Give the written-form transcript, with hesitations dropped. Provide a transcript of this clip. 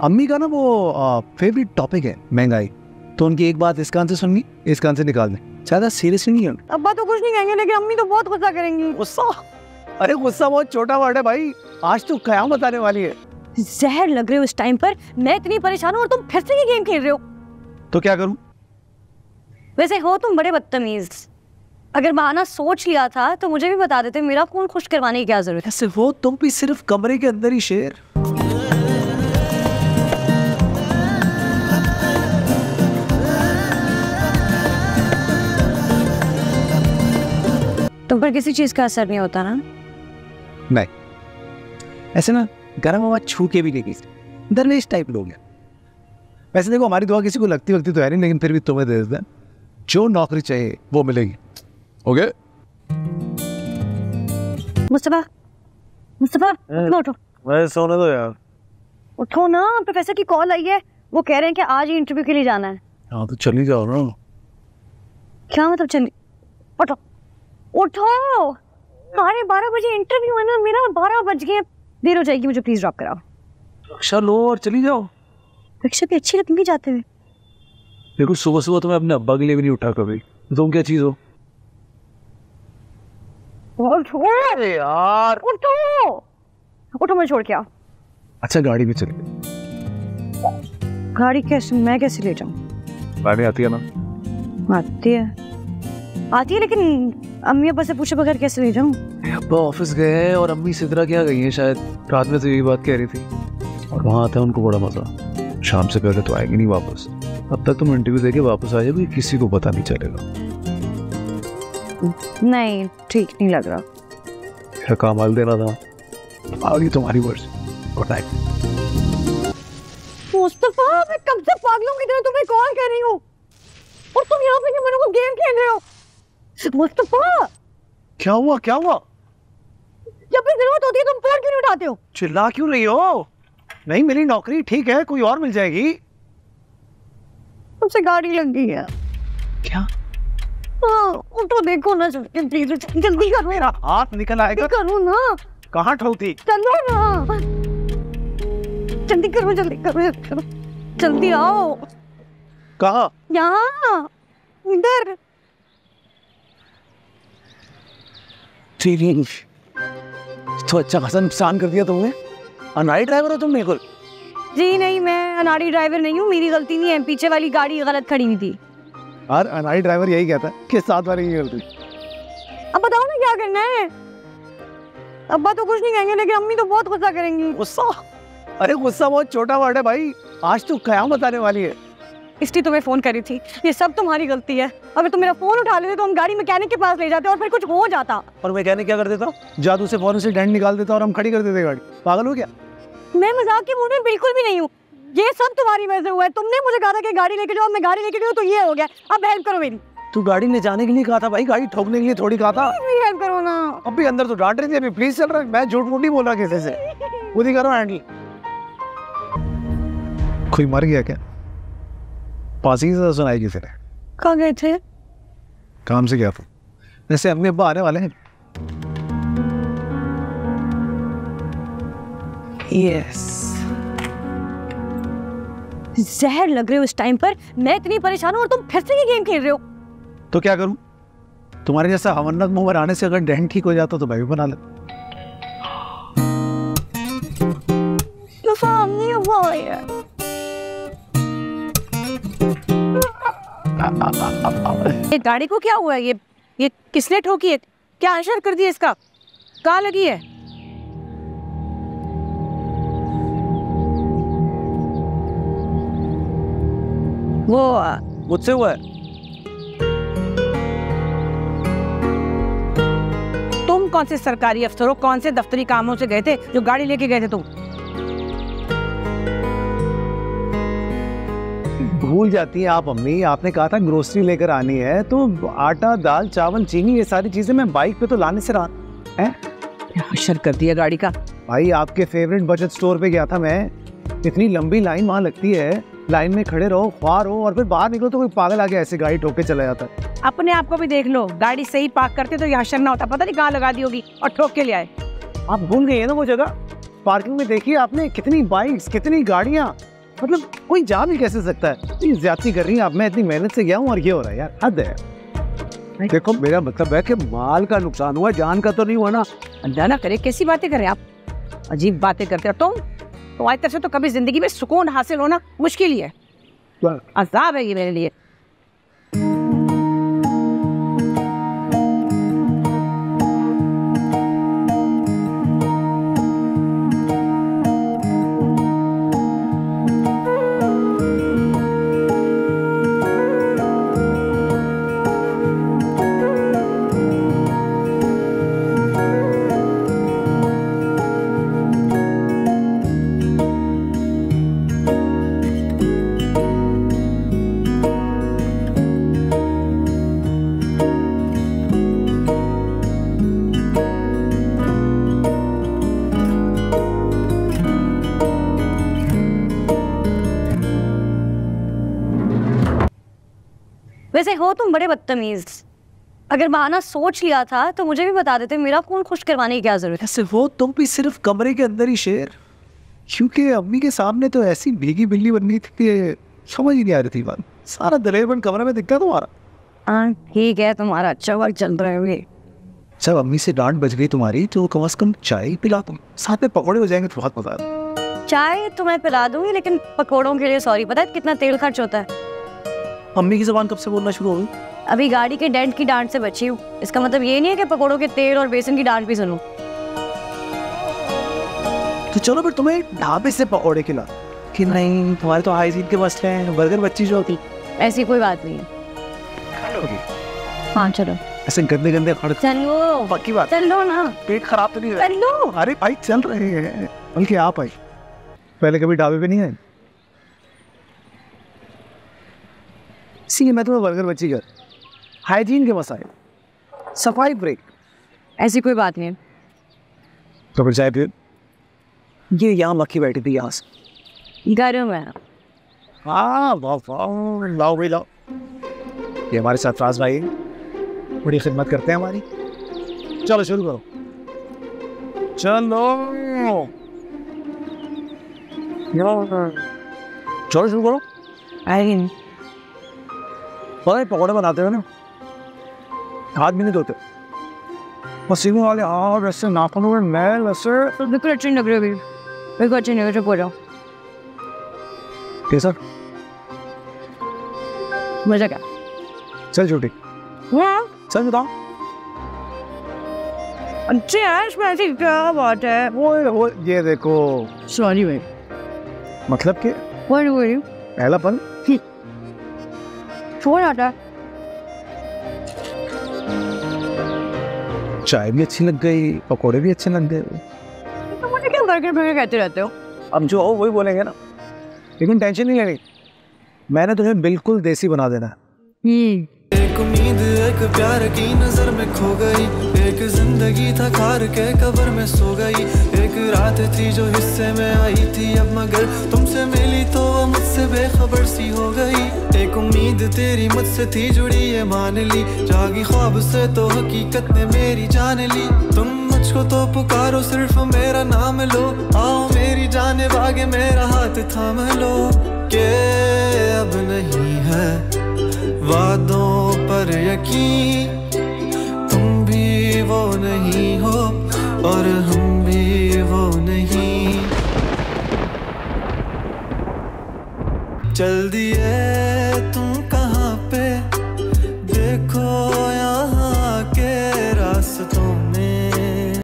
अम्मी का ना वो फेवरेट टॉपिक है महंगाई, तो उनकी एक बात इस कान से सुननी, इस कान से निकाल दें। ज्यादा सीरियसली नहीं है। अब्बा तो कुछ नहीं कहेंगे, लेकिन अम्मी तो बहुत गुस्सा करेंगी। गुस्सा? अरे गुस्सा बहुत छोटा वर्ड है भाई, आज तो कयामत आने वाली है। जहर लग रहे हो इस टाइम पर, मैं इतनी परेशान हूँ और तुम फिर से ये गेम खेल रहे हो। तो क्या करूं? वैसे हो तुम बड़े बदतमीज। अगर बहाना सोच लिया था तो मुझे भी बता देते, मेरा खून खुश करवाने की क्या जरूरत है। ऐसे हो तुम भी सिर्फ कमरे के अंदर ही शेर। तुम पर किसी चीज का असर नहीं होता ना? नहीं, ऐसे ना गर्म हवा छू के भी नहीं, दरवेश टाइप लोग हैं। वैसे देखो हमारी दुआ किसी को लगती तो है नहीं, लेकिन फिर भी तुम्हें दे देते हैं, जो नौकरी चाहिए वो मिलेगी। ओके मुस्तफा, मुस्तफा उठो। मैं सोने दो यार। उठो ना, प्रोफेसर की कॉल आई है, वो कह रहे हैं कि आज ही इंटरव्यू के लिए जाना है। हाँ तो चली जाओ ना। क्या मतलब चली? उठो उठो, 12:30 बजे इंटरव्यू है ना मेरा, 12 बज गए, देर हो जाएगी, मुझे प्लीज ड्रॉप कराओ। रिक्शा लो और चली जाओ। रिक्शा भी अच्छी लगेंगी जाते हुए। देखो सुबह सुबह तो मैं अपने अब्बा के लिए भी नहीं उठा कभी, तुम क्या चीज हो? उठो यार उठो उठो, मैं छोड़ के आओ। अच्छा गाड़ी में चले। गाड़ी कैसे, मैं कैसे ले जाऊँ? गाड़ी आती है ना? आती है, लेकिन अम्मी अब्बा से पूछे बगैर कैसे ले जाऊँ? अब्बा ऑफिस गए हैं और अम्मी सिदरा क्या गई हैं, शायद रात में तो यही बात कह रही थी, और वहाँ आता है उनको बड़ा मजा। शाम से पहले तो आएगी नहीं वापस, अब तक तुम इंटरव्यू देके वापस आ जाओगी, किसी को पता नहीं चलेगा। नहीं ठीक नहीं लग रहा। मेरा काम हल देना था, आगे तुम्हारी वर्ष। Good night. मुस्तफा, मैं कब से पागलों की तरह तुम्हें कॉल कर रही हूँ और तुम यहाँ पे मेरे को गेम खेल रहे हो। मुस्तफा क्या हुआ, क्या हुआ? जब भी जरूरत होती है तुम फोन क्यों नहीं उठाते हो? चिल्ला क्यों रही हो? नहीं मिली नौकरी, ठीक है कोई और मिल जाएगी। तुमसे गाड़ी लग गई है। क्या? हाँ उठो, देखो ना जल्दी जल्दी करो। मेरा हाथ निकल आएगा। करो ना। कहाँ ठोकती? चलो ना, जल्दी करो जल्दी करो जल्दी आओ। कहाँ? यहाँ इधर। तो अच्छा खासा नुकसान कर दिया तुमने। अनाड़ी ड्राइवर हो तुम? बिल्कुल जी नहीं, मैं अनाड़ी ड्राइवर नहीं हूँ, मेरी गलती नहीं है, पीछे वाली गाड़ी गलत खड़ी हुई थी। यार अनाड़ी ड्राइवर यही कहता है कि साथ वाली की गलती। अब बताओ ना क्या करना है? अब्बा तो कुछ नहीं कहेंगे, लेकिन अम्मी तो बहुत गुस्सा करेंगी। गुस्सा? अरे गुस्सा बहुत छोटा वर्ड है भाई, आज तो कयामत आने वाली है। इसलिए तुम्हें फोन करी थी, ये सब तुम्हारी गलती है। अगर तुम मेरा फोन उठा लेते तो हम गाड़ी मैकेनिक के पास ले जाते और फिर कुछ हो जाता। और मैकेनिक क्या कर देता? जादू से फोन से डेंट निकाल देता और हम खड़ी कर देते गाड़ी। पागल हो क्या? मैं मजाक के मूड में बिल्कुल भी नहीं हूँ, ये सब तुम्हारी वजह से हुआ है। तुमने मुझे कहा था कि गाड़ी लेके जाओ, मैं गाड़ी लेके गई तो ये हो गया। अब हेल्प करो मेरी। तू गाड़ी ले जाने के लिए कहा था भाई, गाड़ी ठोकने के लिए थोड़ी कहा था। मेरी हेल्प करो ना। अभी अंदर तो डांट रही थी, अभी प्लीज चल रहा है। मैं झूठ मूठ नहीं बोल रहा किसी से, खुद ही करो हैंडल। कोई मर गया क्या? पास ही से सुनाई किसी ने। कहाँ गए थे? काम से गया था। जैसे अम्मी अब्बा आने वाले हैं। यस। जहर लग रहे हो इस टाइम पर, मैं इतनी परेशान हूँ और तुम फिर से ये गेम खेल रहे हो। तो क्या करूं? तुम्हारे जैसा हमन्नत मुंह में आने से अगर डेंट ठीक हो जाता तो मैं भी बना लेता। ये गाड़ी को क्या हुआ है? ये किसने ठोकी है? क्या असर कर दिया इसका? कहाँ लगी है? वो मुझसे हुआ है। तुम कौन से सरकारी अफसर हो, कौन से दफ्तरी कामों से गए थे जो गाड़ी लेके गए थे तुम? भूल जाती हैं आप अम्मी, आपने कहा था ग्रोसरी लेकर आनी है, तो आटा दाल चावल चीनी ये सारी चीजें मैं बाइक पे तो लाने से रहा है। असर कर दिया गाड़ी का। भाई आपके फेवरेट बचत स्टोर पे गया था मैं, इतनी लंबी लाइन वहाँ लगती है, लाइन में खड़े रहो, ख्वार हो, और फिर बाहर निकलो तो कोई पागल आके ऐसे गाड़ी ठोक के चला जाता है। अपने आप को भी देख लो, गाड़ी सही पार्क करते तो यहाँ ना होता, पता नहीं कहाँ लगा दी होगी और ठोक के ले आए। आप भूल गई है ना वो जगह? पार्किंग में देखिए आपने, कितनी बाइक्स कितनी गाड़ियाँ, मतलब कोई जा भी कैसे सकता है? इतनी ज्यादती कर रही हैं आप, मैं इतनी मेहनत से गया हूँ और ये हो रहा है यार, हद है। देखो मेरा मतलब है कि माल का नुकसान हुआ, जान का तो नहीं हुआ ना। अल्लाह ना करे, कैसी बातें करें आप, अजीब बातें करते हो तुम। तो आज तक से तो कभी जिंदगी में सुकून हासिल होना मुश्किल ही है, अज़ाब है ये मेरे लिए। वैसे हो तुम बड़े बदतमीज। अगर बहाना सोच लिया था तो मुझे भी बता देते, मेरा फोन खुश करवाने की क्या जरूरत है। ऐसे वो तुम भी सिर्फ कमरे के अंदर ही शेर, क्योंकि अम्मी के सामने तो ऐसी भीगी बिल्ली बननी थी कि समझ ही नहीं आ रही थी बात। सारा दलेरबंद कमरे में दिखता तुम्हारा। हाँ ठीक है, तुम्हारा अच्छा वक्त चल रहा है। जब अम्मी से डांट बज गई तुम्हारी तो कम से कम चाय पिला तुम, साथ में पकौड़े हो जाएंगे तो बहुत मजा आता। चाय तो मैं पिला दूंगी, लेकिन पकौड़ों के लिए सॉरी। पता है कितना तेल खर्च होता है? अम्मी की जुबान कब से बोलना शुरू हो गई? अभी गाड़ी के डेंट की डांट से बची हूँ। इसका मतलब ये नहीं है कि पकौड़ों के तेल और बेसन की डांट भी सुनूं। तो चलो फिर तुम्हें ढाबे से पकौड़े खिला। कि नहीं, तुम्हारे तो हाइजीन के मसले हैं, बर्गर बच्ची जो होती। ऐसी कोई बात नहीं है। खा लोगी? हाँ चलो। ऐसे गंदे गंदे खड़ चलो पक्की बात, चलो ना, पेट खराब तो नहीं है? चलो। अरे भाई चल रहे हैं, बल्कि आप आई पहले कभी ढाबे पे नहीं आए, इसीलिए मैं तुम्हें बर्गर बच्ची कर। हाइजीन के मसाइल, सफाई ब्रेक। ऐसी कोई बात नहीं है। तो फिर चाय पियो। ये यहाँ मक्खी बैठी थी यहाँ से। गर्म है। हाँ लाओ भाई लाओ। ये हमारे साथ फराज भाई बड़ी खिदमत करते हैं हमारी। चलो शुरू करो, चलो चलो शुरू करो। आई पकौड़े बनाते हो ना, हाथ भी नहीं धोते, पसीने वाले हाथ, वैसे नाखूनों में मैल, वैसे बिल्कुल अच्छी लग रही है, बिल्कुल अच्छी लग रही है। बोलो कैसा? मजा क्या? चल झूठी, चल बताओ। अच्छे है इसमें, ऐसी क्या बात है? वो ये देखो। सॉरी भाई। मतलब कि पहला पल छोड़ आता है। चाय भी अच्छी लग गई, पकोड़े भी अच्छे लग गए। तो मुझे क्यों बर्गर बर्गर कहते रहते हो? अब जो हो वही बोलेंगे ना, लेकिन टेंशन नहीं लेनी, मैंने तुम्हें बिल्कुल देसी बना देना। एक उम्मीद एक प्यार की नजर में खो गई, एक जिंदगी था खार के कब्र में सो गई, एक रात थी जो हिस्से में आई थी अब मगर तुमसे मिली तो वो मुझसे बेखबर सी हो गई। एक उम्मीद तेरी मुझसे थी जुड़ी ये मान ली, जागी ख्वाब से तो हकीकत ने मेरी जान ली। तुम मुझको तो पुकारो सिर्फ मेरा नाम लो, आओ मेरी जाने भागे मेरा हाथ थाम लो। के अब नहीं है वादों पर यकीन, तुम भी वो नहीं हो और हम भी वो नहीं। चल दिए